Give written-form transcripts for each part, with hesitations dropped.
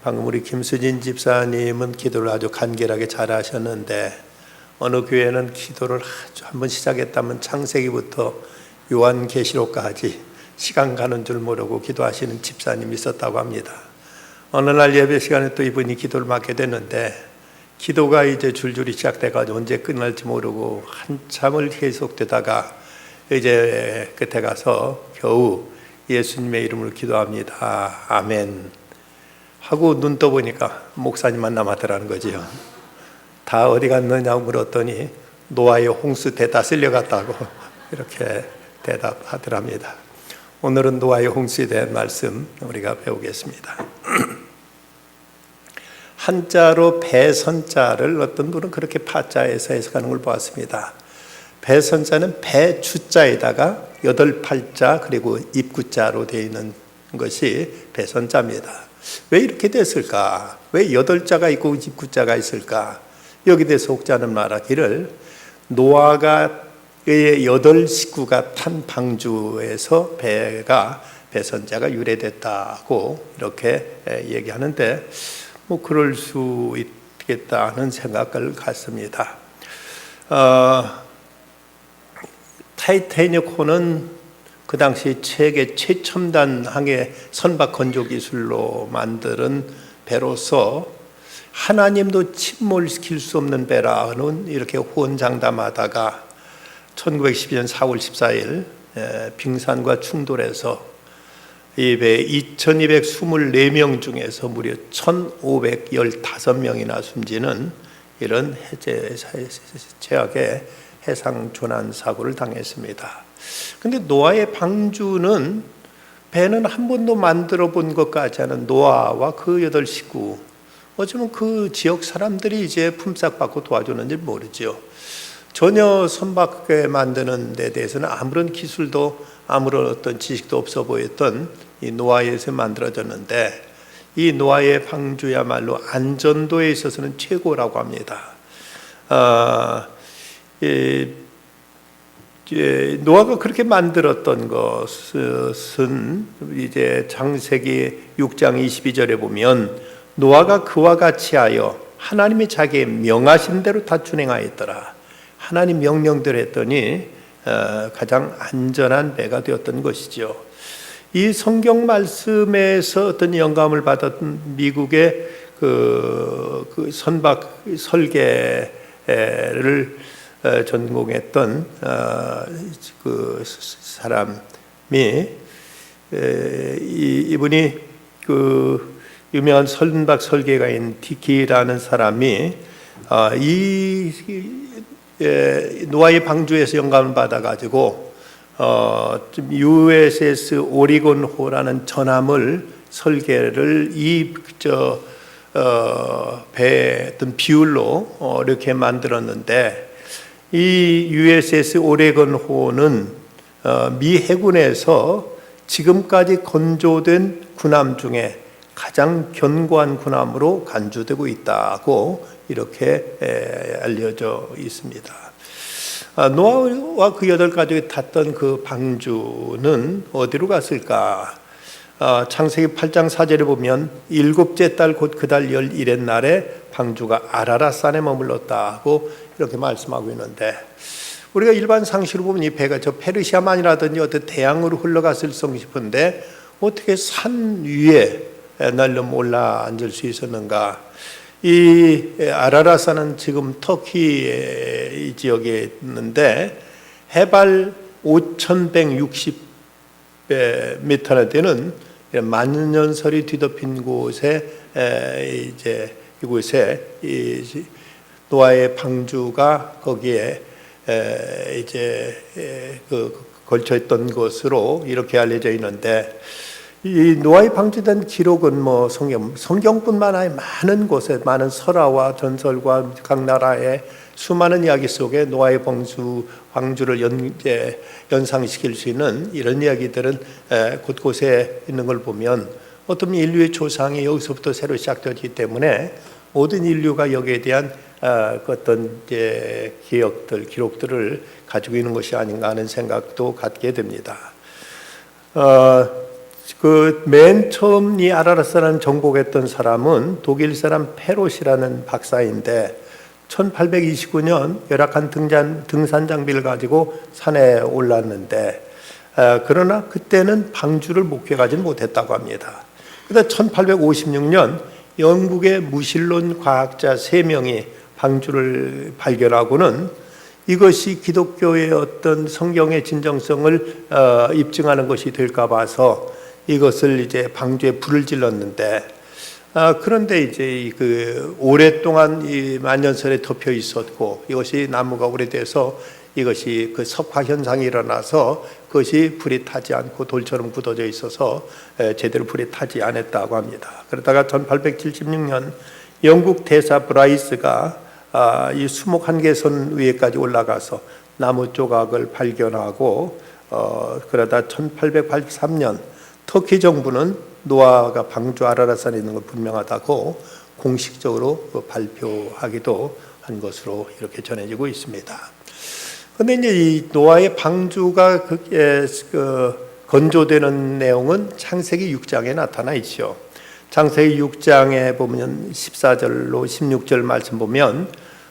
방금 우리 김수진 집사님은 기도를 아주 간결하게 잘 하셨는데, 어느 교회는 기도를 한번 시작했다면 창세기부터 요한계시록까지 시간 가는 줄 모르고 기도하시는 집사님이 있었다고 합니다. 어느 날 예배 시간에 또 이분이 기도를 맡게 됐는데, 기도가 이제 줄줄이 시작돼가지고 언제 끝날지 모르고 한참을 계속되다가 이제 끝에 가서 겨우 예수님의 이름으로 기도합니다. 아멘 하고 눈 떠보니까 목사님만 남았더라는 거지요. 다 어디 갔느냐고 물었더니 노아의 홍수 다 쓸려갔다고 이렇게 대답하더랍니다. 오늘은 노아의 홍수에 대한 말씀 우리가 배우겠습니다. 한자로 배선자를 어떤 분은 그렇게 파자에서 해석하는 걸 보았습니다. 배선자는 배주자에다가 8팔자 그리고 입구자로 되어 있는 것이 배선자입니다. 왜 이렇게 됐을까? 왜 8자가 있고 입구자가 있을까? 여기 대해서 혹자는 말하기를 노아가 그의 8식구가 탄 방주에서 배선자가 유래됐다고 이렇게 얘기하는데, 뭐 그럴 수 있겠다는 생각을 갖습니다. 타이타닉호는 그 당시 세계 최첨단 항해 선박 건조 기술로 만드는 배로서 하나님도 침몰시킬 수 없는 배라는 이렇게 호언장담하다가 1912년 4월 14일 빙산과 충돌해서 이 배 2224명 중에서 무려 1515명이나 숨지는 이런 최악의 해상 조난 사고를 당했습니다. 근데 노아의 방주는 배는 한 번도 만들어 본 것 같지 않은 노아와 그 8식구, 어쩌면 그 지역 사람들이 이제 품삯받고 도와주는지 모르죠. 전혀 선박에 만드는 데 대해서는 아무런 기술도 아무런 어떤 지식도 없어 보였던 이 노아에서 만들어졌는데, 이 노아의 방주야말로 안전도에 있어서는 최고라고 합니다. 노아가 그렇게 만들었던 것은 이제 창세기 6장 22절에 보면 노아가 그와 같이 하여 하나님이 자기의 명하신 대로 다 준행하였더라. 하나님 명령대로 했더니 가장 안전한 배가 되었던 것이죠. 이 성경 말씀에서 어떤 영감을 받았던 미국의 그 선박 설계를 전공했던 그 사람이, 이분이 그 유명한 선박 설계가인 디키라는 사람이 이 노아의 방주에서 영감을 받아가지고 USS 오리곤호라는 전함을 설계를 배의 어떤 비율로 이렇게 만들었는데, 이 USS 오레곤호는 미 해군에서 지금까지 건조된 군함 중에 가장 견고한 군함으로 간주되고 있다고 이렇게 알려져 있습니다. 노아와 그 8가족이 탔던 그 방주는 어디로 갔을까? 창세기 8장 4절에 보면 7째 달 곧 그 달 11의 날에 방주가 아라랏산에 머물렀다고 이렇게 말씀하고 있는데, 우리가 일반 상식으로 보면 이 배가 저 페르시아만이라든지 어떤 대양으로 흘러갔을 싶은데 어떻게 산 위에 날름 올라앉을 수 있었는가? 이 아라랏산은 지금 터키 지역에 있는데 해발 5,160m나 되는 만년설이 뒤덮인 곳에 이제 이곳에 노아의 방주가 거기에 이제 걸쳐 있던 것으로 이렇게 알려져 있는데, 이 노아의 방주에 대한 기록은 뭐 성경뿐만 아니라 많은 곳에 많은 설화와 전설과 각 나라의 수많은 이야기 속에 노아의 방주를 연상시킬 수 있는 이런 이야기들은 곳곳에 있는 걸 보면 어떤 인류의 조상이 여기서부터 새로 시작되었기 때문에 모든 인류가 여기에 대한 어떤 기록들을 가지고 있는 것이 아닌가 하는 생각도 갖게 됩니다. 그 맨 처음 이 아라라스라는 정복했던 사람은 독일 사람 페롯이라는 박사인데 1829년 열악한 등산 장비를 가지고 산에 올랐는데 그러나 그때는 방주를 목격하지 못했다고 합니다. 그런데 1856년 영국의 무신론 과학자 3명이 방주를 발견하고는 이것이 기독교의 어떤 성경의 진정성을 입증하는 것이 될까 봐서 이것을 이제 방주에 불을 질렀는데 그런데 이제 그 오랫동안 이 만년설에 덮여 있었고 이것이 나무가 오래돼서 이것이 그 석화 현상이 일어나서 그것이 불이 타지 않고 돌처럼 굳어져 있어서 제대로 불이 타지 않았다고 합니다. 그러다가 1876년 영국 대사 브라이스가 이 수목 한계선 위에까지 올라가서 나무 조각을 발견하고 그러다 1883년 터키 정부는 노아가 방주 아라라산에 있는 걸 분명하다고 공식적으로 발표하기도 한 것으로 이렇게 전해지고 있습니다. 그런데 이제 이 노아의 방주가 건조되는 내용은 창세기 6장에 나타나 있죠. 창세기 6장에 보면 14절로 16절 말씀 보면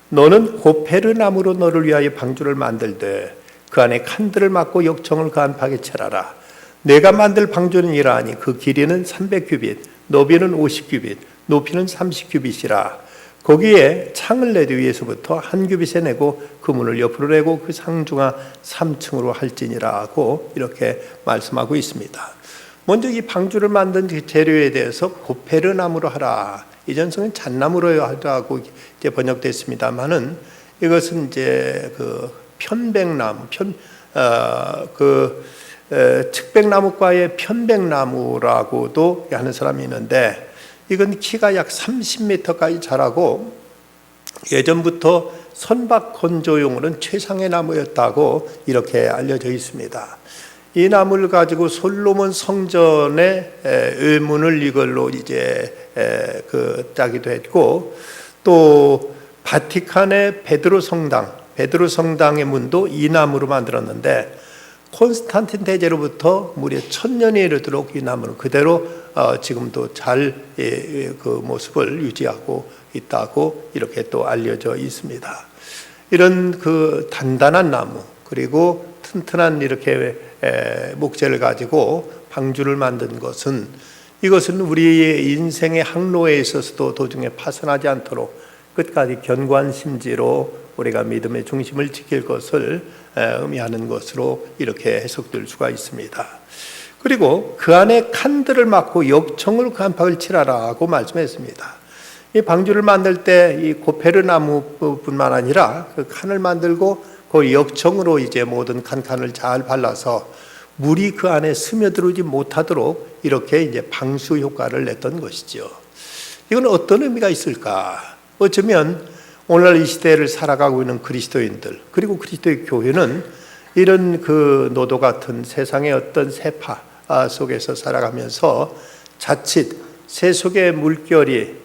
너는 고페르 나무로 너를 위하여 방주를 만들되 그 안에 칸들을 막고 역청을 그 안팎에 칠하라. 내가 만들 방주는 이러하니 그 길이는 300규빗, 너비는 50규빗, 높이는 30규빗이라. 거기에 창을 내되 위에서부터 한 규빗에 내고 그 문을 옆으로 내고 그 상중하 3층으로 할지니라 하고 이렇게 말씀하고 있습니다. 먼저 이 방주를 만든 재료에 대해서 고페르 나무로 하라. 이전성은 잣나무로 하라고 이제 번역됐습니다만은 이것은 이제 그 편백나무, 측백나무과의 편백나무라고도 하는 사람이 있는데 이건 키가 약 30m까지 자라고 예전부터 선박 건조용으로는 최상의 나무였다고 이렇게 알려져 있습니다. 이 나무를 가지고 솔로몬 성전의 의문을 이걸로 이제 짜기도 했고 또 바티칸의 베드로 성당의 문도 이 나무로 만들었는데 콘스탄틴 대제로부터 무려 1000년에 이르도록 이 나무는 그대로 지금도 잘 그 모습을 유지하고 있다고 이렇게 또 알려져 있습니다. 이런 그 단단한 나무 그리고 튼튼한 이렇게 목재를 가지고 방주를 만든 것은 이것은 우리의 인생의 항로에 있어서도 도중에 파손하지 않도록 끝까지 견고한 심지로 우리가 믿음의 중심을 지킬 것을 의미하는 것으로 이렇게 해석될 수가 있습니다. 그리고 그 안에 칸들을 막고 역청으로 그 안팎을 칠하라고 말씀했습니다. 이 방주를 만들 때 이 고페르 나무뿐만 아니라 그 칸을 만들고 그 역청으로 이제 모든 칸칸을 잘 발라서 물이 그 안에 스며들지 못하도록 이렇게 이제 방수 효과를 냈던 것이죠. 이건 어떤 의미가 있을까? 어쩌면 오늘날 이 시대를 살아가고 있는 그리스도인들 그리고 그리스도의 교회는 이런 그 노도 같은 세상의 어떤 세파 속에서 살아가면서 자칫 세속의 물결이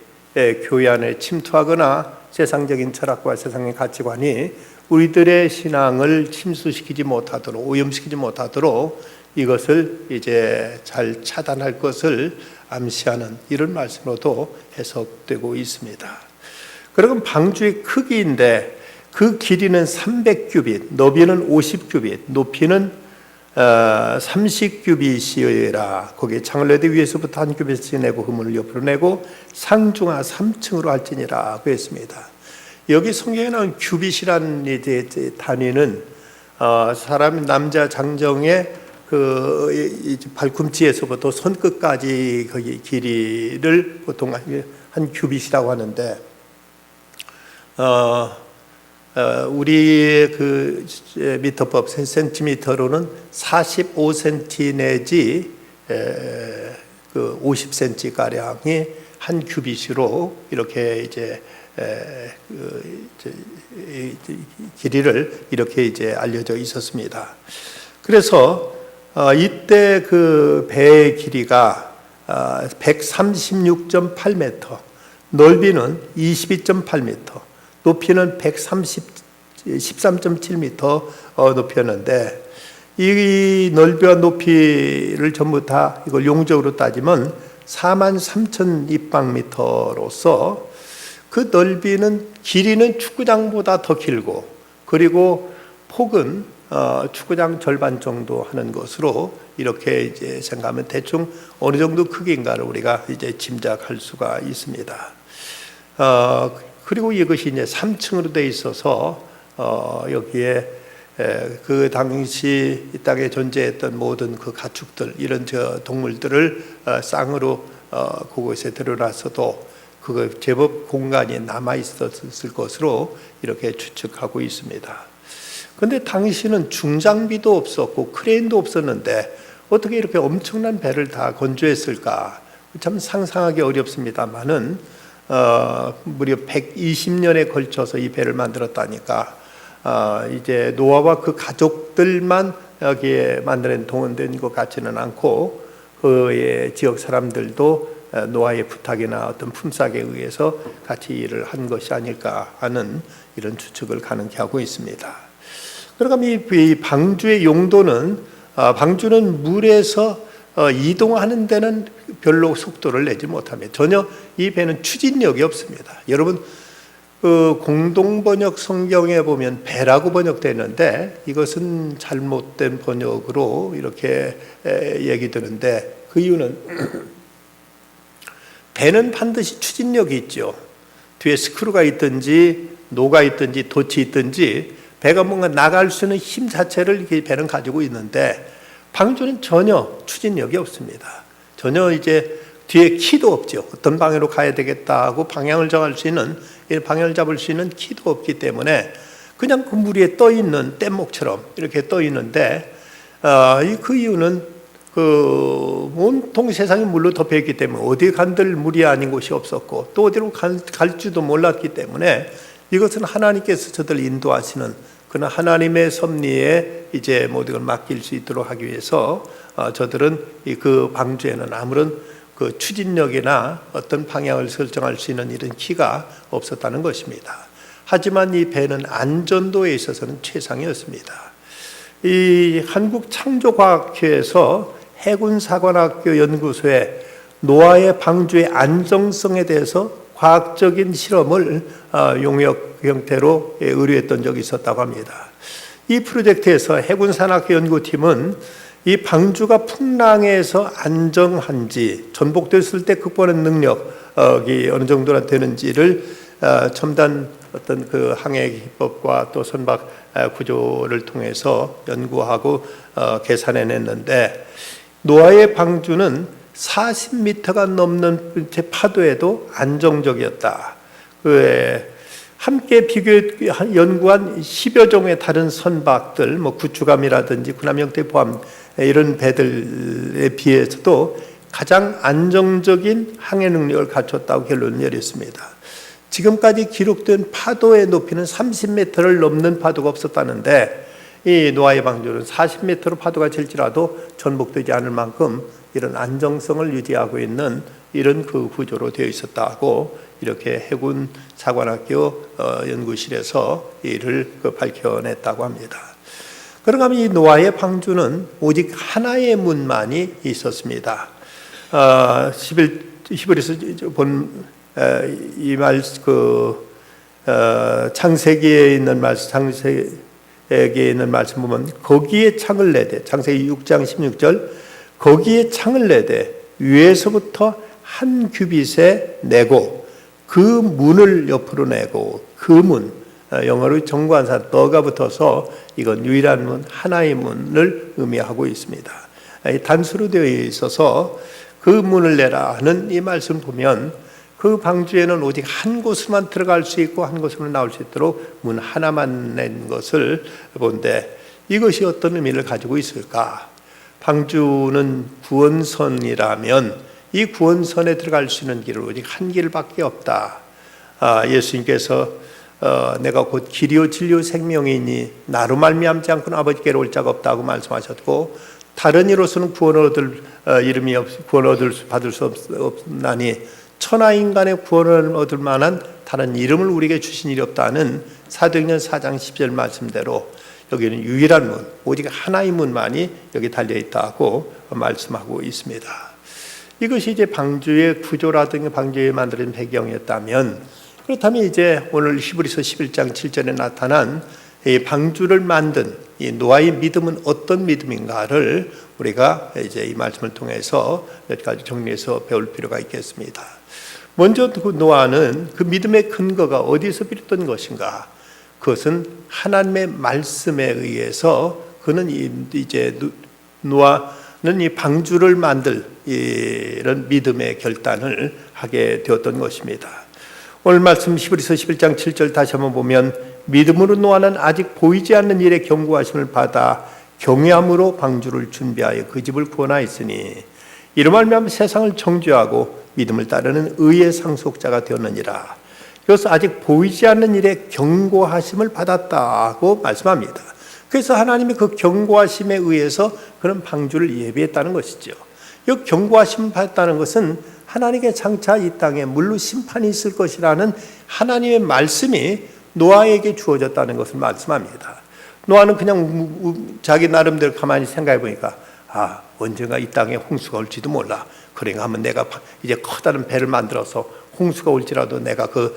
교회 안에 침투하거나 세상적인 철학과 세상의 가치관이 우리들의 신앙을 침수시키지 못하도록 오염시키지 못하도록 이것을 이제 잘 차단할 것을 암시하는 이런 말씀으로도 해석되고 있습니다. 그러면 방주의 크기인데 그 길이는 300규빗, 너비는 50규빗, 높이는 30규빗이라 거기에 창을 내되 위에서부터 한 규빗을 내고 그 문을 옆으로 내고 상중하 3층으로 할지니라고 했습니다. 여기 성경에 나온 규빗이라는 이제 단위는 사람 남자 장정의 그 발꿈치에서부터 손끝까지 거기 길이를 보통 한 규빗이라고 하는데 우리의 그 미터법 센티미터로는 45cm 내지 그 50cm 가량이 한 규빗으로 이렇게 이제 길이를 이렇게 이제 알려져 있었습니다. 그래서 이때 그 배의 길이가 136.8m, 넓이는 22.8m, 높이는 13.7m 높였는데 이 넓이와 높이를 전부 다 이걸 용적으로 따지면 43,000 입방미터로서 그 넓이는 길이는 축구장보다 더 길고 그리고 폭은 축구장 절반 정도 하는 것으로 이렇게 이제 생각하면 대충 어느 정도 크기인가를 우리가 이제 짐작할 수가 있습니다. 그리고 이것이 이제 3층으로 돼 있어서 여기에 그 당시 이 땅에 존재했던 모든 그 가축들 이런 동물들을 쌍으로 그곳에 들여놨어도 그거 제법 공간이 남아 있었을 것으로 이렇게 추측하고 있습니다. 그런데 당시는 중장비도 없었고 크레인도 없었는데 어떻게 이렇게 엄청난 배를 다 건조했을까? 참 상상하기 어렵습니다만은 무려 120년에 걸쳐서 이 배를 만들었다니까 이제 노아와 그 가족들만 여기에 만드는 동원된 것 같지는 않고 그의 지역 사람들도 노아의 부탁이나 어떤 품삯에 의해서 같이 일을 한 것이 아닐까 하는 이런 추측을 가능케 하고 있습니다. 그러면 이 방주의 용도는 방주는 물에서 이동하는 데는 별로 속도를 내지 못합니다. 전혀 이 배는 추진력이 없습니다. 여러분 그 공동번역 성경에 보면 배라고 번역되는데 이것은 잘못된 번역으로 이렇게 얘기 드는데 그 이유는 배는 반드시 추진력이 있죠. 뒤에 스크루가 있든지 노가 있든지 돛이 있든지 배가 뭔가 나갈 수 있는 힘 자체를 배는 가지고 있는데 방주는 전혀 추진력이 없습니다. 전혀 이제 뒤에 키도 없죠. 어떤 방향으로 가야 되겠다 하고 방향을 정할 수 있는 방향을 잡을 수 있는 키도 없기 때문에 그냥 그 물 위에 떠 있는 뗏목처럼 이렇게 떠 있는데 그 이유는 그 온통 세상이 물로 덮여 있기 때문에 어디 간들 물이 아닌 곳이 없었고 또 어디로 갈지도 몰랐기 때문에 이것은 하나님께서 저들을 인도하시는 그러나 하나님의 섭리에 이제 모든 걸 맡길 수 있도록 하기 위해서 저들은 그 방주에는 아무런 그 추진력이나 어떤 방향을 설정할 수 있는 이런 키가 없었다는 것입니다. 하지만 이 배는 안전도에 있어서는 최상이었습니다. 이 한국창조과학회에서 해군사관학교 연구소에 노아의 방주의 안정성에 대해서 과학적인 실험을 용역 형태로 의뢰했던 적이 있었다고 합니다. 이 프로젝트에서 해군산학회 연구팀은 이 방주가 풍랑에서 안정한지 전복됐을 때 극복하는 능력이 어느 정도나 되는지를 첨단 어떤 그 항해 기법과 또 선박 구조를 통해서 연구하고 계산해냈는데 노아의 방주는 40m가 넘는 파도에도 안정적이었다. 함께 연구한 10여 종의 다른 선박들, 뭐 구축함이라든지 군함 형태 포함 이런 배들에 비해서도 가장 안정적인 항해 능력을 갖췄다고 결론을 내렸습니다. 지금까지 기록된 파도의 높이는 30m를 넘는 파도가 없었다는데 이 노아의 방주는 40m로 파도가 칠지라도 전복되지 않을 만큼 이런 안정성을 유지하고 있는 이런 그 구조로 되어 있었다고 이렇게 해군 사관학교 연구실에서 이를 밝혀냈다고 합니다. 그러면 이 노아의 방주는 오직 하나의 문만이 있었습니다. 히브리서 본 이 말 창세기에 있는 말씀 창세기에 있는 말씀 보면 거기에 창을 내되 창세기 6장 16절 거기에 창을 내되 위에서부터 한 규빗에 내고 그 문을 옆으로 내고 그 문 영어로 정관사 너가 붙어서 이건 유일한 문 하나의 문을 의미하고 있습니다. 단수로 되어 있어서 그 문을 내라 하는 이 말씀 보면 그 방주에는 오직 한 곳으로만 들어갈 수 있고 한 곳으로만 나올 수 있도록 문 하나만 낸 것을 본데 이것이 어떤 의미를 가지고 있을까? 방주는 구원선이라면 이 구원선에 들어갈 수 있는 길은 오직 한 길밖에 없다. 예수님께서 내가 곧 길이요 진리요 생명이니 나로 말미암지 않고는 아버지께로 올 자가 없다고 말씀하셨고 다른 이로서는 구원을 받을 수 없나니 천하 인간의 구원을 얻을 만한 다른 이름을 우리에게 주신 일이 없다는 사도행전 4장 10절 말씀대로 여기는 유일한 문, 오직 하나의 문만이 여기 달려 있다고 말씀하고 있습니다. 이것이 이제 방주의 구조라든가 방주에 만들어진 배경이었다면, 그렇다면 이제 오늘 히브리서 11장 7절에 나타난 이 방주를 만든 이 노아의 믿음은 어떤 믿음인가를 우리가 이제 이 말씀을 통해서 몇 가지 정리해서 배울 필요가 있겠습니다. 먼저 그 노아는 그 믿음의 근거가 어디서 비롯된 것인가? 그것은 하나님의 말씀에 의해서 그는 이제 노아는 이 방주를 만들 이런 믿음의 결단을 하게 되었던 것입니다. 오늘 말씀 히브리서 11장 7절 다시 한번 보면, 믿음으로 노아는 아직 보이지 않는 일에 경고하심을 받아 경외함으로 방주를 준비하여 그 집을 구원하였으니 이로 말미암아 세상을 정죄하고 믿음을 따르는 의의 상속자가 되었느니라. 그래서 아직 보이지 않는 일에 경고하심을 받았다고 말씀합니다. 그래서 하나님의 그 경고하심에 의해서 그런 방주를 예비했다는 것이죠. 이 경고하심을 받았다는 것은 하나님께 장차 이 땅에 물로 심판이 있을 것이라는 하나님의 말씀이 노아에게 주어졌다는 것을 말씀합니다. 노아는 그냥 자기 나름대로 가만히 생각해 보니까 언젠가 이 땅에 홍수가 올지도 몰라. 그러니까 하면 내가 이제 커다란 배를 만들어서 홍수가 올지라도 내가 그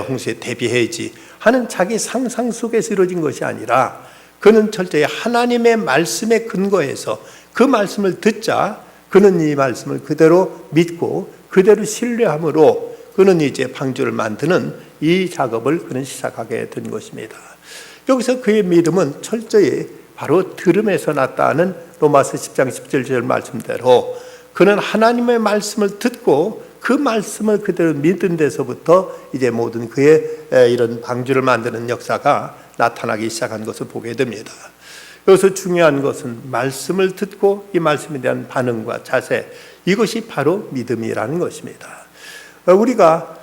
홍수에 대비해야지 하는 자기 상상 속에서 이루어진 것이 아니라, 그는 철저히 하나님의 말씀에 근거해서 그 말씀을 듣자 그는 이 말씀을 그대로 믿고 그대로 신뢰함으로 그는 이제 방주를 만드는 이 작업을 그는 시작하게 된 것입니다. 여기서 그의 믿음은 철저히 바로 들음에서 났다는 로마서 10장 17절 말씀대로 그는 하나님의 말씀을 듣고 그 말씀을 그대로 믿은 데서부터 이제 모든 그의 이런 방주를 만드는 역사가 나타나기 시작한 것을 보게 됩니다. 여기서 중요한 것은 말씀을 듣고 이 말씀에 대한 반응과 자세, 이것이 바로 믿음이라는 것입니다. 우리가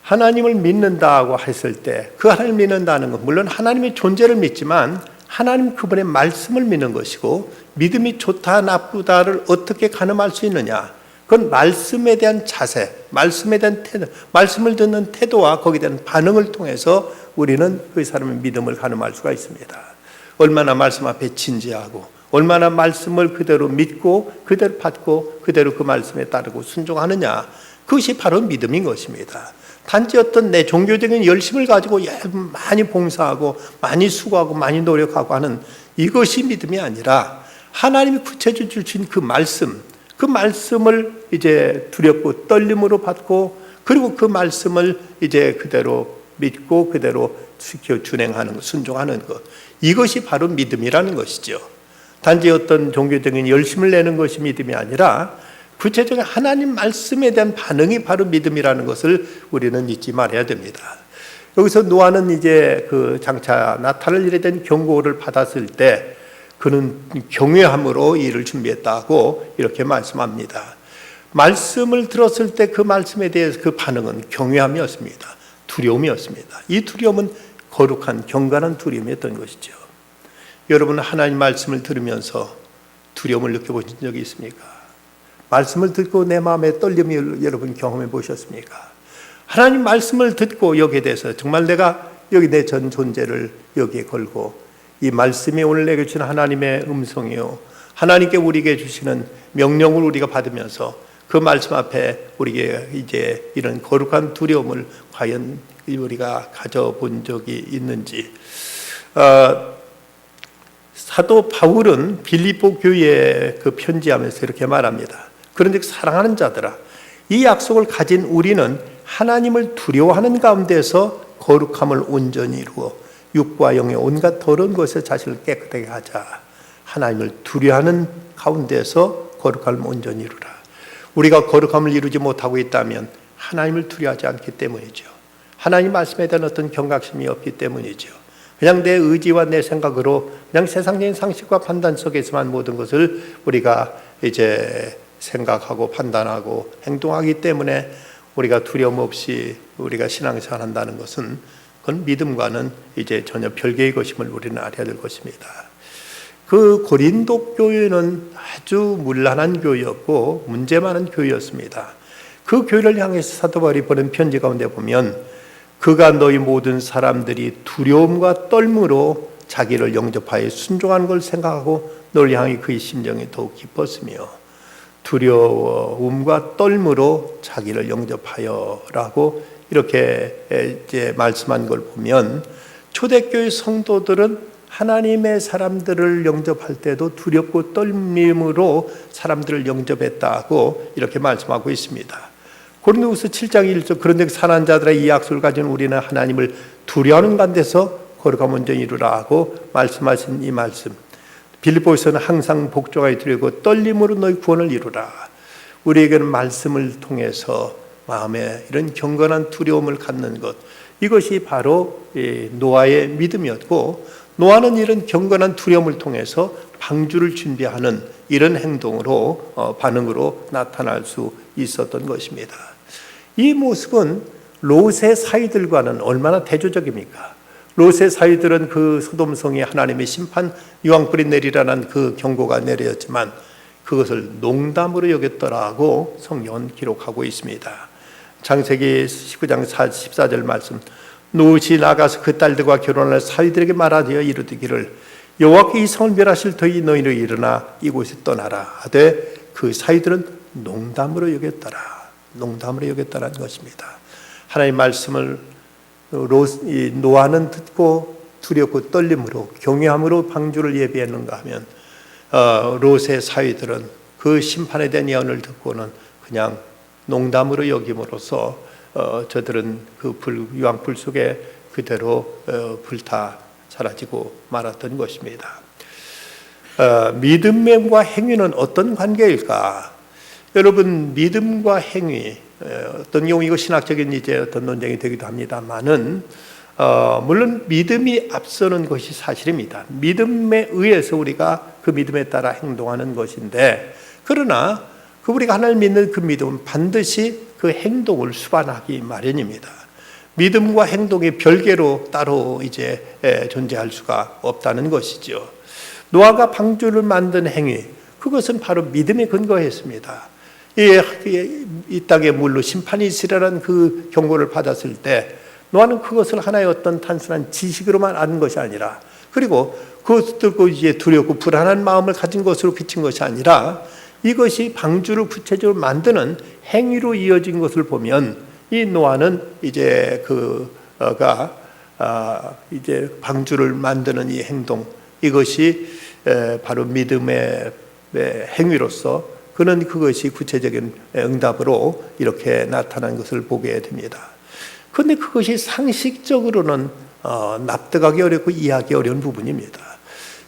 하나님을 믿는다고 했을 때 그 하나님을 믿는다는 건 물론 하나님의 존재를 믿지만 하나님 그분의 말씀을 믿는 것이고, 믿음이 좋다 나쁘다를 어떻게 가늠할 수 있느냐, 그건 말씀에 대한 자세, 말씀에 대한 태도, 말씀을 듣는 태도와 거기에 대한 반응을 통해서 우리는 그 사람의 믿음을 가늠할 수가 있습니다. 얼마나 말씀 앞에 진지하고 얼마나 말씀을 그대로 믿고 그대로 받고 그대로 그 말씀에 따르고 순종하느냐, 그것이 바로 믿음인 것입니다. 단지 어떤 내 종교적인 열심을 가지고 많이 봉사하고 많이 수고하고 많이 노력하고 하는 이것이 믿음이 아니라, 하나님이 구체적으로 주신 그 말씀을 이제 두렵고 떨림으로 받고, 그리고 그 말씀을 이제 그대로 믿고 그대로 지켜 준행하는 것, 순종하는 것, 이것이 바로 믿음이라는 것이죠. 단지 어떤 종교적인 열심을 내는 것이 믿음이 아니라 구체적인 하나님 말씀에 대한 반응이 바로 믿음이라는 것을 우리는 잊지 말아야 됩니다. 여기서 노아는 이제 그 장차 나타날 일에 대한 경고를 받았을 때 그는 경외함으로 일을 준비했다고 이렇게 말씀합니다. 말씀을 들었을 때 그 말씀에 대해서 그 반응은 경외함이었습니다. 두려움이었습니다. 이 두려움은 거룩한 경건한 두려움이었던 것이죠. 여러분, 하나님 말씀을 들으면서 두려움을 느껴보신 적이 있습니까? 말씀을 듣고 내 마음에 떨림을 여러분 경험해 보셨습니까? 하나님 말씀을 듣고 여기에 대해서 정말 내가 여기 내 전 존재를 여기에 걸고, 이 말씀이 오늘 내게 주신 하나님의 음성이요, 하나님께 우리에게 주시는 명령을 우리가 받으면서 그 말씀 앞에 우리에게 이제 이런 거룩한 두려움을 과연 우리가 가져본 적이 있는지. 사도 바울은 빌립보 교회에 그 편지하면서 이렇게 말합니다. 그런데 사랑하는 자들아, 이 약속을 가진 우리는 하나님을 두려워하는 가운데서 거룩함을 온전히 이루어 육과 영의 온갖 더러운 것에 자신을 깨끗하게 하자. 하나님을 두려워하는 가운데서 거룩함을 온전히 이루라. 우리가 거룩함을 이루지 못하고 있다면 하나님을 두려워하지 않기 때문이죠. 하나님 말씀에 대한 어떤 경각심이 없기 때문이죠. 그냥 내 의지와 내 생각으로 그냥 세상적인 상식과 판단 속에서만 모든 것을 우리가 이제 생각하고 판단하고 행동하기 때문에 우리가 두려움 없이 우리가 신앙생활 한다는 것은 그건 믿음과는 이제 전혀 별개의 것임을 우리는 알아야 될 것입니다. 그 고린도 교회는 아주 문란한 교회였고 문제 많은 교회였습니다. 그 교회를 향해서 사도 바울이 보낸 편지 가운데 보면, 그가 너희 모든 사람들이 두려움과 떨므로 자기를 영접하여 순종한 걸 생각하고 너를 향해 그의 심정이 더욱 깊었으며 두려움과 떨므로 자기를 영접하여라고 이렇게 이제 말씀한 걸 보면 초대교회 성도들은 하나님의 사람들을 영접할 때도 두렵고 떨림으로 사람들을 영접했다고 이렇게 말씀하고 있습니다. 고린도후서 7장 1절 그런데 선한 자들의 이 약속을 가진 우리는 하나님을 두려워하는 가운데서 거룩함 온전히 이루라 하고 말씀하신 이 말씀, 빌립보서는 항상 복종하여 두려고 떨림으로 너희 구원을 이루라. 우리에게는 말씀을 통해서 마음에 이런 경건한 두려움을 갖는 것, 이것이 바로 노아의 믿음이었고, 노아는 이런 경건한 두려움을 통해서 방주를 준비하는 이런 행동으로 반응으로 나타날 수 있었던 것입니다. 이 모습은 롯의 사위들과는 얼마나 대조적입니까? 롯의 사위들은 그 소돔성에 하나님의 심판 유황불이 내리라는 그 경고가 내려졌지만 그것을 농담으로 여겼더라고 성경은 기록하고 있습니다. 창세기 19장 14절 말씀, 롯이 나가서 그 딸들과 결혼할 사위들에게 말하여 이르기를 여호와께 이 성을 멸하실 터이 너희는 일어나 이곳에 떠나라 하되 그 사위들은 농담으로 여겼더라. 농담으로 여겼다는 것입니다. 하나님의 말씀을 노아는 듣고 두렵고 떨림으로 경외함으로 방주를 예비했는가 하면 롯의 사위들은 그 심판에 대한 예언을 듣고는 그냥 농담으로 여김으로써 저들은 그 유황불 속에 그대로 불타 사라지고 말았던 것입니다. 믿음과 행위는 어떤 관계일까? 여러분, 믿음과 행위, 어떤 경우 이거 신학적인 이제 어떤 논쟁이 되기도 합니다만은 물론 믿음이 앞서는 것이 사실입니다. 믿음에 의해서 우리가 그 믿음에 따라 행동하는 것인데, 그러나 그 우리가 하나님을 믿는 그 믿음은 반드시 그 행동을 수반하기 마련입니다. 믿음과 행동이 별개로 따로 이제 존재할 수가 없다는 것이죠. 노아가 방주를 만든 행위, 그것은 바로 믿음에 근거했습니다. 이 땅에 물로 심판이 있으라는 그 경고를 받았을 때 노아는 그것을 하나의 어떤 단순한 지식으로만 아는 것이 아니라, 그리고 그것을 듣고 이제 두렵고 불안한 마음을 가진 것으로 그친 것이 아니라 이것이 방주를 구체적으로 만드는 행위로 이어진 것을 보면 이 노아는 이제 그가 이제 방주를 만드는 이 행동, 이것이 바로 믿음의 행위로서 그는 그것이 구체적인 응답으로 이렇게 나타난 것을 보게 됩니다. 그런데 그것이 상식적으로는 납득하기 어렵고 이해하기 어려운 부분입니다.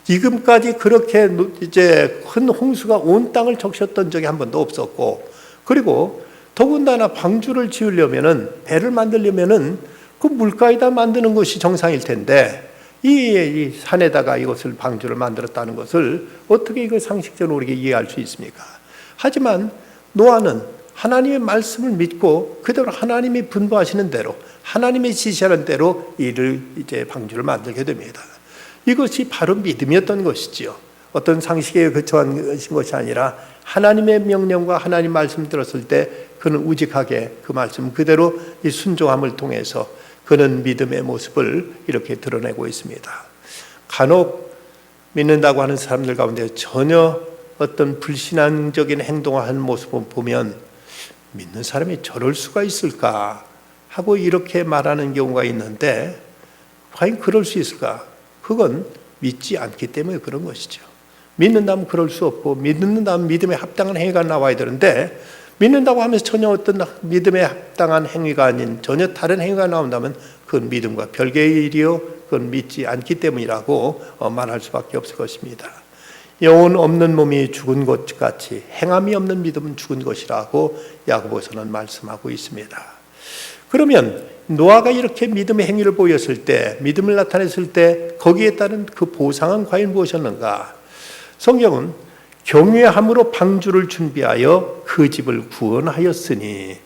지금까지 그렇게 이제 큰 홍수가 온 땅을 적셨던 적이 한 번도 없었고, 그리고 더군다나 방주를 지으려면은, 배를 만들려면은 그 물가에다 만드는 것이 정상일 텐데 이 산에다가 이것을 방주를 만들었다는 것을 어떻게 이걸 상식적으로 우리가 이해할 수 있습니까? 하지만 노아는 하나님의 말씀을 믿고 그대로 하나님이 분부하시는 대로, 하나님이 지시하는 대로 이를 이제 방주를 만들게 됩니다. 이것이 바로 믿음이었던 것이지요. 어떤 상식에 거쳐한 것이 아니라 하나님의 명령과 하나님 말씀 들었을 때 그는 우직하게 그 말씀 그대로 이 순종함을 통해서 그는 믿음의 모습을 이렇게 드러내고 있습니다. 간혹 믿는다고 하는 사람들 가운데 전혀 어떤 불신앙적인 행동을 하는 모습을 보면 믿는 사람이 저럴 수가 있을까 하고 이렇게 말하는 경우가 있는데, 과연 그럴 수 있을까? 그건 믿지 않기 때문에 그런 것이죠. 믿는다면 그럴 수 없고, 믿는다면 믿음에 합당한 행위가 나와야 되는데, 믿는다고 하면서 전혀 어떤 믿음에 합당한 행위가 아닌 전혀 다른 행위가 나온다면 그건 믿음과 별개의 일이요, 그건 믿지 않기 때문이라고 말할 수밖에 없을 것입니다. 영혼 없는 몸이 죽은 것 같이 행함이 없는 믿음은 죽은 것이라고 야고보서는 말씀하고 있습니다. 그러면 노아가 이렇게 믿음의 행위를 보였을 때, 믿음을 나타냈을 때 거기에 따른 그 보상은 과연 무엇이었는가? 성경은 경외함으로 방주를 준비하여 그 집을 구원하였으니,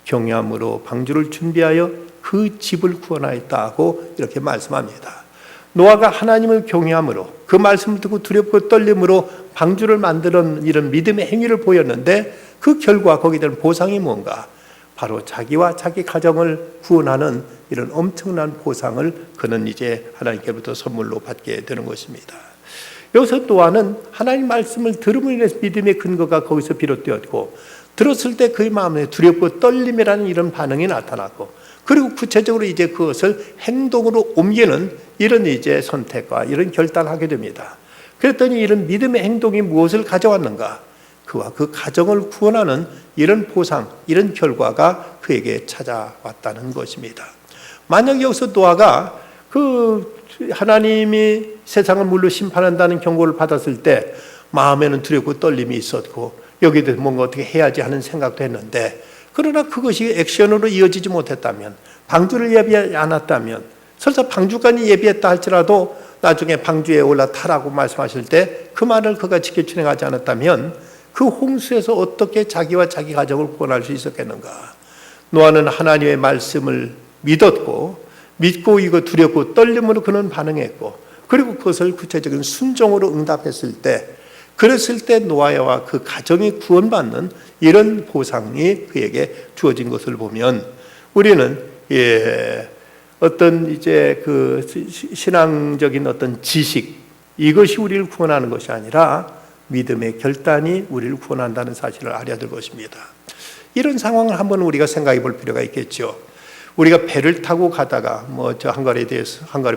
경외함으로 방주를 준비하여 그 집을 구원하였다고 이렇게 말씀합니다. 노아가 하나님을 경외함으로 그 말씀을 듣고 두렵고 떨림으로 방주를 만드는 이런 믿음의 행위를 보였는데 그 결과 거기에 대한 보상이 뭔가? 바로 자기와 자기 가정을 구원하는 이런 엄청난 보상을 그는 이제 하나님께로부터 선물로 받게 되는 것입니다. 여기서 노아는 하나님 말씀을 들음으로 인해서 믿음의 근거가 거기서 비롯되었고, 들었을 때 그의 마음에 두렵고 떨림이라는 이런 반응이 나타났고, 그리고 구체적으로 이제 그것을 행동으로 옮기는 이런 이제 선택과 이런 결단을 하게 됩니다. 그랬더니 이런 믿음의 행동이 무엇을 가져왔는가? 그와 그 가정을 구원하는 이런 보상, 이런 결과가 그에게 찾아왔다는 것입니다. 만약 여기서 노아가 그 하나님이 세상을 물로 심판한다는 경고를 받았을 때 마음에는 두렵고 떨림이 있었고, 여기에 대해서 뭔가 어떻게 해야지 하는 생각도 했는데, 그러나 그것이 액션으로 이어지지 못했다면, 방주를 예비하지 않았다면, 설사 방주까지 예비했다 할지라도 나중에 방주에 올라타라고 말씀하실 때 그 말을 그가 지켜 준행하지 않았다면 그 홍수에서 어떻게 자기와 자기 가정을 구원할 수 있었겠는가? 노아는 하나님의 말씀을 믿었고, 믿고 이거 두렵고 떨림으로 그는 반응했고, 그리고 그것을 구체적인 순종으로 응답했을 때, 그랬을 때 노아와 그 가정이 구원받는 이런 보상이 그에게 주어진 것을 보면, 우리는 어떤 이제 그 신앙적인 어떤 지식, 이것이 우리를 구원하는 것이 아니라 믿음의 결단이 우리를 구원한다는 사실을 알아야 될 것입니다. 이런 상황을 한번 우리가 생각해 볼 필요가 있겠죠. 우리가 배를 타고 가다가 저 헝가리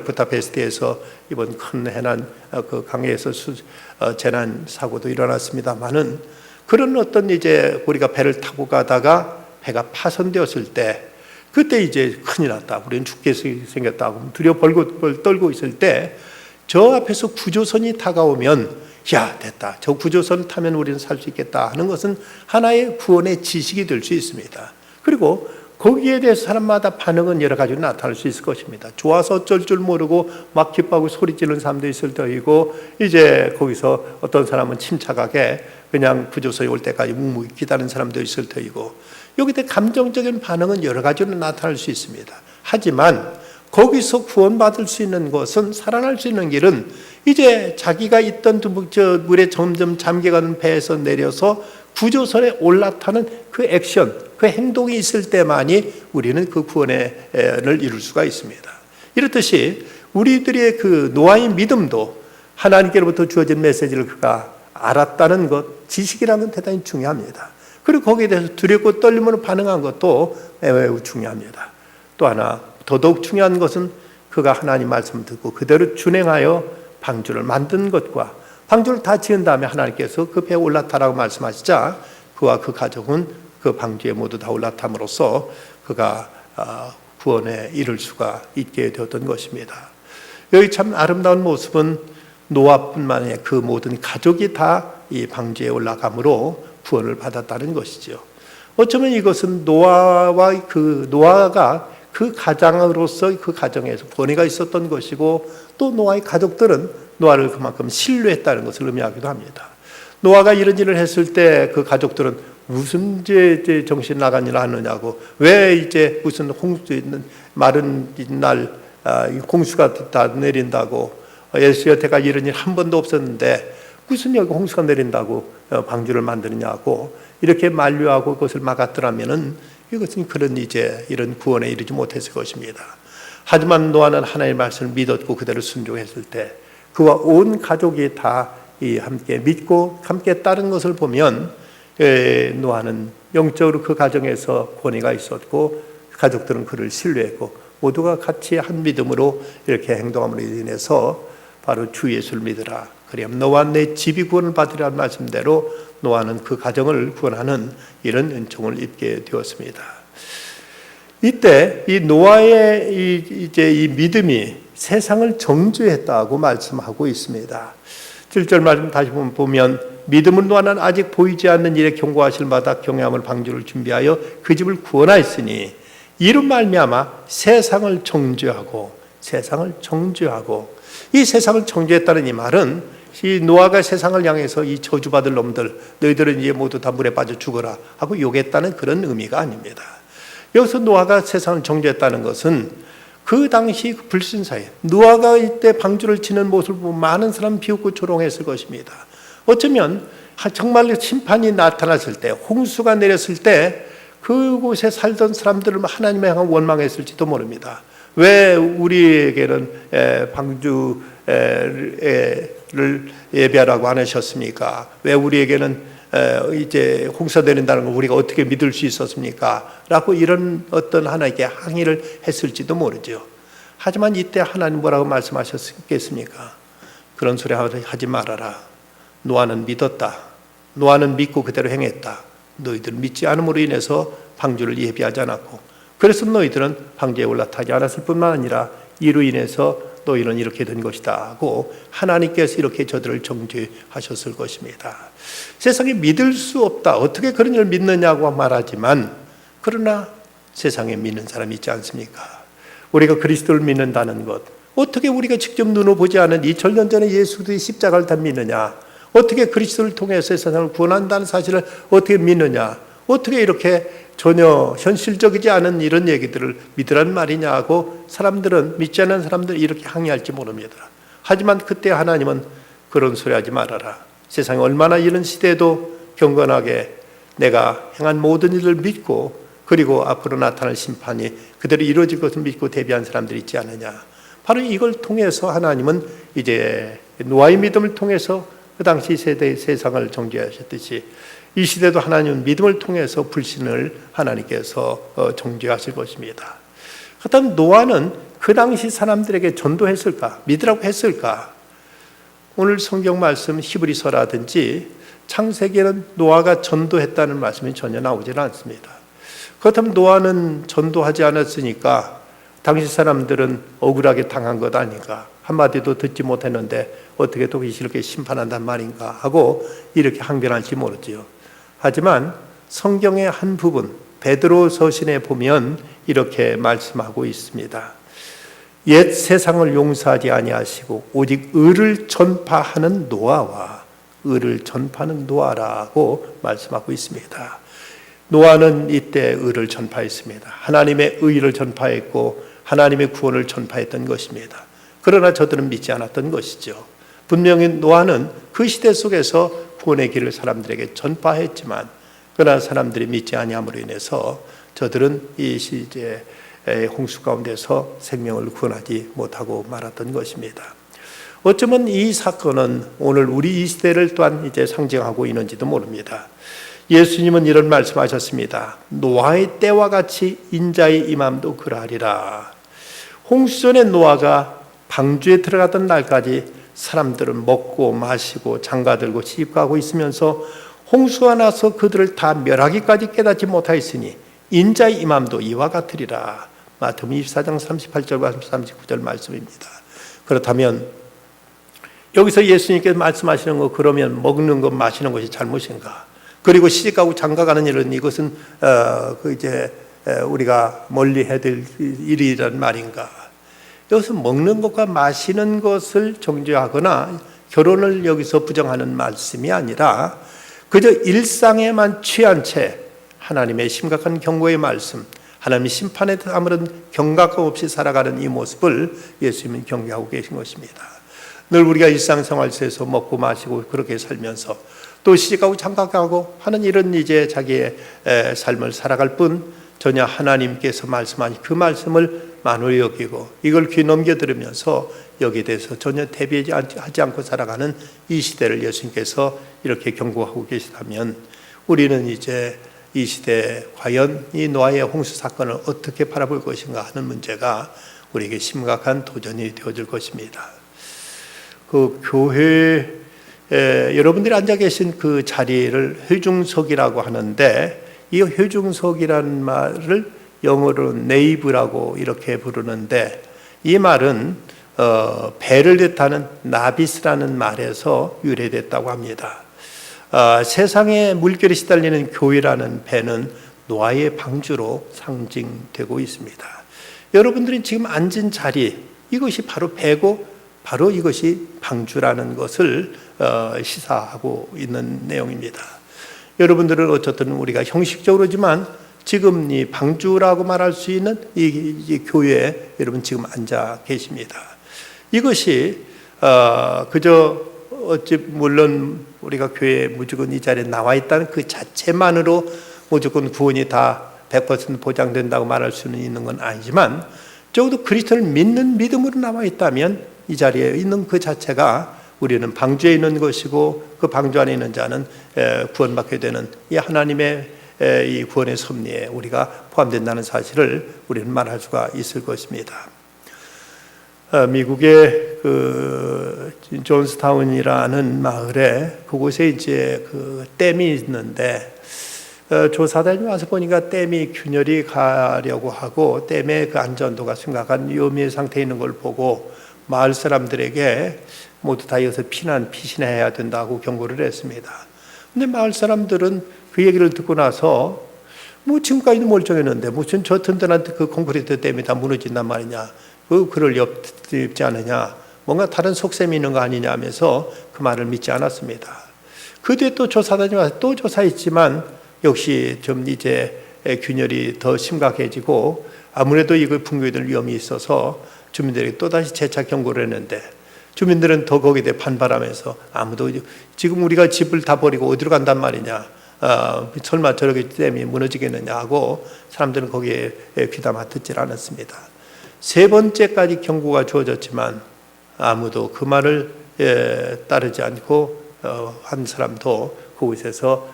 부다페스트에서 이번 큰 해난 그 강에서 재난 사고도 일어났습니다만은, 그런 어떤 이제 우리가 배를 타고 가다가 배가 파손되었을 때, 그때 이제 큰일 났다, 우리는 죽게 생겼다고 두려워 벌벌 떨고 있을 때 저 앞에서 구조선이 다가오면, 야 됐다, 저 구조선 타면 우리는 살 수 있겠다 하는 것은 하나의 구원의 지식이 될 수 있습니다. 그리고 거기에 대해서 사람마다 반응은 여러 가지로 나타날 수 있을 것입니다. 좋아서 어쩔 줄 모르고 막 기뻐하고 소리 지르는 사람도 있을 터이고, 이제 거기서 어떤 사람은 침착하게 그냥 구조선이 올 때까지 묵묵히 기다리는 사람도 있을 터이고, 여기에 감정적인 반응은 여러 가지로 나타날 수 있습니다. 하지만 거기서 구원받을 수 있는 것은, 살아날 수 있는 길은 이제 자기가 있던 물에 점점 잠겨가는 배에서 내려서 구조선에 올라타는 그 액션, 그 행동이 있을 때만이 우리는 그 구원을 이룰 수가 있습니다. 이렇듯이 우리들의 그 노아의 믿음도 하나님께로부터 주어진 메시지를 그가 알았다는 것, 지식이라는 건 대단히 중요합니다. 그리고 거기에 대해서 두렵고 떨림으로 반응한 것도 매우 중요합니다. 또 하나 더더욱 중요한 것은 그가 하나님 말씀을 듣고 그대로 준행하여 방주를 만든 것과, 방주를 다 지은 다음에 하나님께서 그 배에 올라타라고 말씀하시자 그와 그 가족은 그 방주에 모두 다 올라탐으로써 그가 구원에 이를 수가 있게 되었던 것입니다. 여기 참 아름다운 모습은 노아뿐만 아니라 그 모든 가족이 다 이 방주에 올라감으로 구원을 받았다는 것이죠. 어쩌면 이것은 노아가 그 가장으로서 그 가정에서 권위가 있었던 것이고, 또 노아의 가족들은 노아를 그만큼 신뢰했다는 것을 의미하기도 합니다. 노아가 이런 일을 했을 때 그 가족들은 무슨 이제 정신 나간 일을 하느냐고, 왜 이제 무슨 홍수 있는 마른 날 홍수가 다 내린다고, 여태가 이런 일 한 번도 없었는데 무슨 여기 홍수가 내린다고 방주를 만드느냐고 이렇게 만류하고 그것을 막았더라면은 이것은 그런 이제 이런 구원에 이르지 못했을 것입니다. 하지만 노아는 하나님의 말씀을 믿었고 그대로 순종했을 때 그와 온 가족이 다 함께 믿고 함께 따른 것을 보면, 노아는 영적으로 그 가정에서 권위가 있었고 가족들은 그를 신뢰했고 모두가 같이 한 믿음으로 이렇게 행동함으로 인해서 바로 주 예수를 믿으라, 그리하면 너와 내 집이 구원을 받으리라는 말씀대로 노아는 그 가정을 구원하는 이런 은총을 입게 되었습니다. 이때 이 노아의 이 믿음이 세상을 정죄했다고 말씀하고 있습니다. 7절 말씀 다시 보면 믿음은 노아는 아직 보이지 않는 일에 경고하실 마다 경외함을 방주를 준비하여 그 집을 구원하였으니 이로 말미암아 세상을 정죄하고 이 세상을 정죄했다는 이 말은 이 노아가 세상을 향해서 이 저주받을 놈들 너희들은 이제 모두 다 물에 빠져 죽어라 하고 욕했다는 그런 의미가 아닙니다. 여기서 노아가 세상을 정죄했다는 것은 그 당시 불신사에 노아가 이때 방주를 치는 모습을 보고 많은 사람이 비웃고 조롱했을 것입니다. 어쩌면 정말 심판이 나타났을 때, 홍수가 내렸을 때 그곳에 살던 사람들을 하나님에 향한 원망했을지도 모릅니다. 왜 우리에게는 방주를 예배하라고 안 하셨습니까? 왜 우리에게는 이제 홍수되는다는 걸 우리가 어떻게 믿을 수 있었습니까? 라고 이런 어떤 하나님께 항의를 했을지도 모르죠. 하지만 이때 하나님 뭐라고 말씀하셨겠습니까? 그런 소리 하지 말아라. 노아는 믿었다. 노아는 믿고 그대로 행했다. 너희들은 믿지 않음으로 인해서 방주를 예비하지 않았고, 그래서 너희들은 방주에 올라타지 않았을 뿐만 아니라 이로 인해서 너희는 이렇게 된 것이다 하고 하나님께서 이렇게 저들을 정죄하셨을 것입니다. 세상에 믿을 수 없다, 어떻게 그런 일 믿느냐고 말하지만, 그러나 세상에 믿는 사람이 있지 않습니까? 우리가 그리스도를 믿는다는 것, 어떻게 우리가 직접 눈으로 보지 않은 2000년 전에 예수 그리스도의 십자가를 다 믿느냐? 어떻게 그리스도를 통해서 세상을 구원한다는 사실을 어떻게 믿느냐? 어떻게 이렇게 전혀 현실적이지 않은 이런 얘기들을 믿으란 말이냐 하고 사람들은, 믿지 않는 사람들이 이렇게 항의할지 모릅니다. 하지만 그때 하나님은 그런 소리 하지 말아라. 세상에 얼마나 이런 시대에도 경건하게 내가 행한 모든 일을 믿고, 그리고 앞으로 나타날 심판이 그대로 이루어질 것을 믿고 대비한 사람들이 있지 않느냐. 바로 이걸 통해서 하나님은 이제 노아의 믿음을 통해서 그 당시 세대의 세상을 정죄하셨듯이 이 시대도 하나님은 믿음을 통해서 불신을 하나님께서 정죄하실 것입니다. 그렇다면 노아는 그 당시 사람들에게 전도했을까? 믿으라고 했을까? 오늘 성경 말씀 히브리서라든지 창세기에는 노아가 전도했다는 말씀이 전혀 나오지는 않습니다. 그렇다면 노아는 전도하지 않았으니까 당시 사람들은 억울하게 당한 것 아닌가? 한마디도 듣지 못했는데 어떻게 또 이렇게 심판한단 말인가 하고 이렇게 항변할지 모르지요. 하지만 성경의 한 부분, 베드로 서신에 보면 이렇게 말씀하고 있습니다. 옛 세상을 용서하지 아니하시고 오직 의를 전파하는 노아와 의를 전파하는 노아라고 말씀하고 있습니다. 노아는 이때 의를 전파했습니다. 하나님의 의를 전파했고 하나님의 구원을 전파했던 것입니다. 그러나 저들은 믿지 않았던 것이죠. 분명히 노아는 그 시대 속에서 구원의 길을 사람들에게 전파했지만, 그러나 사람들이 믿지 아니함으로 인해서 저들은 이 시대의 홍수 가운데서 생명을 구원하지 못하고 말았던 것입니다. 어쩌면 이 사건은 오늘 우리 이 시대를 또한 이제 상징하고 있는지도 모릅니다. 예수님은 이런 말씀하셨습니다. 노아의 때와 같이 인자의 임함도 그러하리라. 홍수전에 노아가 방주에 들어가던 날까지 사람들은 먹고 마시고 장가들고 시집가고 있으면서 홍수가 나서 그들을 다 멸하기까지 깨닫지 못하였으니 인자의 임함도 이와 같으리라. 마태복음 24장 38절과 39절 말씀입니다. 그렇다면 여기서 예수님께서 말씀하시는 거, 그러면 먹는 것 마시는 것이 잘못인가? 그리고 시집가고 장가가는 일은 이것은 우리가 멀리 해야 될 일이란 말인가? 여기서 먹는 것과 마시는 것을 정죄하거나 결혼을 여기서 부정하는 말씀이 아니라 그저 일상에만 취한 채 하나님의 심각한 경고의 말씀, 하나님의 심판에 아무런 경각감 없이 살아가는 이 모습을 예수님은 경계하고 계신 것입니다. 늘 우리가 일상생활 속에서 먹고 마시고 그렇게 살면서 또 시집가고 장가가고 하는 이런 이제 자기의 삶을 살아갈 뿐 전혀 하나님께서 말씀하신 그 말씀을 만홀히 여기고 이걸 귀 넘겨 들으면서 여기에 대해서 전혀 대비하지 않고 살아가는 이 시대를 예수님께서 이렇게 경고하고 계시다면, 우리는 이제 이 시대에 과연 이 노아의 홍수 사건을 어떻게 바라볼 것인가 하는 문제가 우리에게 심각한 도전이 되어질 것입니다. 그 교회 여러분들이 앉아 계신 그 자리를 회중석이라고 하는데, 이 회중석이라는 말을 영어로 네이브라고 이렇게 부르는데, 이 말은 배를 뜻하는 나비스라는 말에서 유래됐다고 합니다. 세상에 물결이 시달리는 교회라는 배는 노아의 방주로 상징되고 있습니다. 여러분들이 지금 앉은 자리, 이것이 바로 배고 바로 이것이 방주라는 것을 시사하고 있는 내용입니다. 여러분들은 어쨌든 우리가 형식적으로지만 지금 이 방주라고 말할 수 있는 이 교회에 여러분 지금 앉아 계십니다. 이것이 그저 어찌 물론 우리가 교회에 무조건 이 자리에 나와 있다는 그 자체만으로 무조건 구원이 다 100% 보장된다고 말할 수는 있는 건 아니지만 적어도 그리스도를 믿는 믿음으로 남아있다면 이 자리에 있는 그 자체가 우리는 방주에 있는 것이고 그 방주 안에 있는 자는 구원받게 되는 이 하나님의 이 구원의 섭리에 우리가 포함된다는 사실을 우리는 말할 수가 있을 것입니다. 미국의 그 존스타운이라는 마을에 그곳에 이제 그 댐이 있는데 조사단이 와서 보니까 댐이 균열이 가려고 하고 댐의 그 안전도가 심각한 위험의 상태에 있는 걸 보고 마을 사람들에게 모두 다 여기서 피신해야 된다고 경고를 했습니다. 근데 마을 사람들은 그 얘기를 듣고 나서 뭐 지금까지도 멀쩡했는데 무슨 저 튼튼한 그 콘크리트 댐이 다 무너진단 말이냐, 그럴 리 없지 않느냐, 뭔가 다른 속셈이 있는 거 아니냐 하면서 그 말을 믿지 않았습니다. 그 뒤에 또 조사단이 와서 또 조사했지만 역시 좀 이제 균열이 더 심각해지고 아무래도 이거 붕괴에 될 위험이 있어서 주민들에게 또다시 재차 경고를 했는데 주민들은 더 거기에 대해 반발하면서 아무도 지금 우리가 집을 다 버리고 어디로 간단 말이냐, 설마 저렇게 댐이 무너지겠느냐 하고 사람들은 거기에 귀담아 듣질 않았습니다. 세 번째까지 경고가 주어졌지만 아무도 그 말을 따르지 않고 한 사람도 그곳에서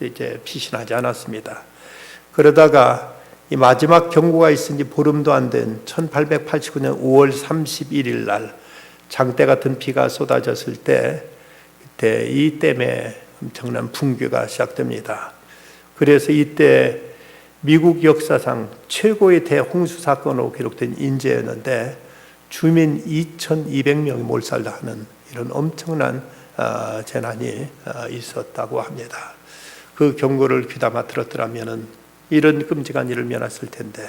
이제 피신하지 않았습니다. 그러다가 이 마지막 경고가 있은 지 보름도 안 된 1889년 5월 31일 날 장대 같은 비가 쏟아졌을 때 그때 이 댐에 엄청난 붕괴가 시작됩니다. 그래서 이때 미국 역사상 최고의 대홍수 사건으로 기록된 인재였는데 주민 2,200명이 몰살하는 이런 엄청난 재난이 있었다고 합니다. 그 경고를 귀담아 들었더라면은 이런 끔찍한 일을 면했을 텐데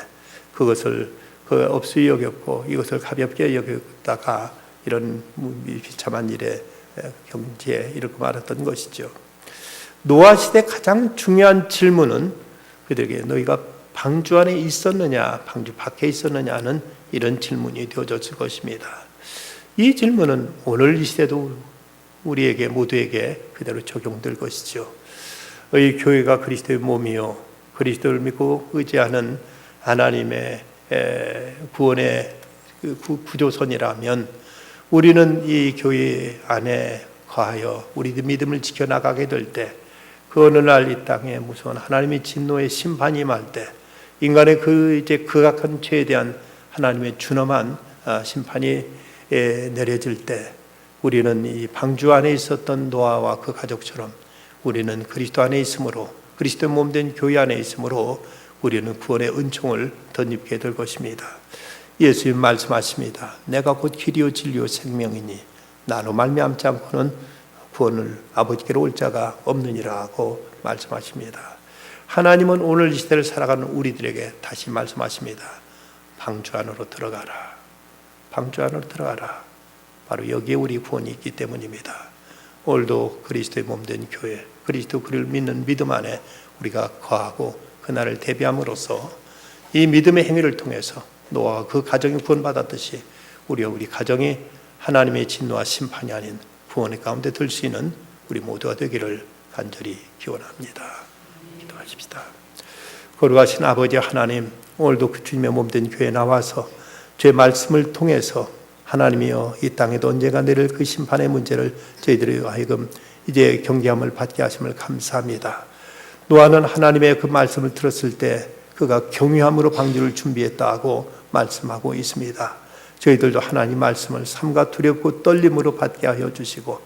그것을 없이 여겼고 이것을 가볍게 여겼다가 이런 비참한 일에 경지에 이렇게 말했던 것이죠. 노아 시대 가장 중요한 질문은 그들에게 너희가 방주 안에 있었느냐 방주 밖에 있었느냐는 이런 질문이 되어졌을 것입니다. 이 질문은 오늘 이 시대도 우리에게 모두에게 그대로 적용될 것이죠. 이 교회가 그리스도의 몸이요 그리스도를 믿고 의지하는 하나님의 구원의 구조선이라면 우리는 이 교회 안에 거하여 우리의 믿음을 지켜나가게 될 때 그 어느 날 이 땅에 무서운 하나님의 진노의 심판이 임할 때 인간의 그 이제 극악한 죄에 대한 하나님의 준엄한 심판이 내려질 때 우리는 이 방주 안에 있었던 노아와 그 가족처럼 우리는 그리스도 안에 있으므로 그리스도의 몸된 교회 안에 있으므로 우리는 구원의 은총을 덧입게 될 것입니다. 예수님 말씀하십니다. 내가 곧 길이요 진리요 생명이니 나로 말미암지 않고는 구원을 아버지께로 올 자가 없느니라 하고 말씀하십니다. 하나님은 오늘 이 시대를 살아가는 우리들에게 다시 말씀하십니다. 방주 안으로 들어가라. 방주 안으로 들어가라. 바로 여기에 우리 구원이 있기 때문입니다. 오늘도 그리스도의 몸된 교회, 그리스도 그를 믿는 믿음 안에 우리가 거하고 그날을 대비함으로써 이 믿음의 행위를 통해서 노아와 그 가정이 구원받았듯이 우리 가정이 하나님의 진노와 심판이 아닌 구원의 가운데 들 수 있는 우리 모두가 되기를 간절히 기원합니다. 기도하십시다. 거룩하신 아버지 하나님, 오늘도 그 주님의 몸된 교회에 나와서 주의 말씀을 통해서 하나님이여 이 땅에도 언젠가 내릴 그 심판의 문제를 저희들이 하여금 이제 경계함을 받게 하심을 감사합니다. 노아는 하나님의 그 말씀을 들었을 때 그가 경유함으로 방주를 준비했다고 말씀하고 있습니다. 저희들도 하나님 말씀을 삼가 두렵고 떨림으로 받게 하여 주시고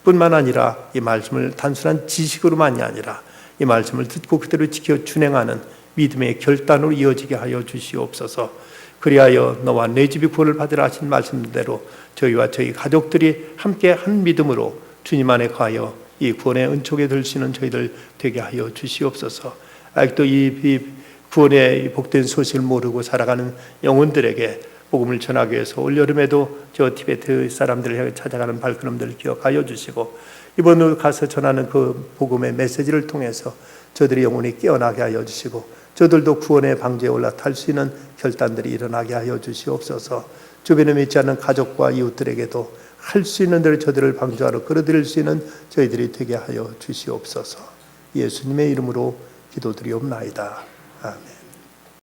뿐만 아니라 이 말씀을 단순한 지식으로만이 아니라 이 말씀을 듣고 그대로 지켜 준행하는 믿음의 결단으로 이어지게 하여 주시옵소서. 그리하여 너와 내 집이 구원을 받으라 하신 말씀대로 저희와 저희 가족들이 함께 한 믿음으로 주님 안에 거하여 이 구원의 은총에 들 수 있는 저희들 되게 하여 주시옵소서. 아직도 이 구원의 복된 소식을 모르고 살아가는 영혼들에게 복음을 전하기 위해서 올여름에도 저 티베트 사람들을 향해 찾아가는 발걸음들을 기억하여 주시고 이번에 가서 전하는 그 복음의 메시지를 통해서 저들의 영혼이 깨어나게 하여 주시고 저들도 구원의 방주에 올라탈 수 있는 결단들이 일어나게 하여 주시옵소서. 주변에 믿지 않는 가족과 이웃들에게도 할 수 있는 대로 저들을 방주하러 끌어들일 수 있는 저희들이 되게 하여 주시옵소서. 예수님의 이름으로 기도드리옵나이다. 아멘.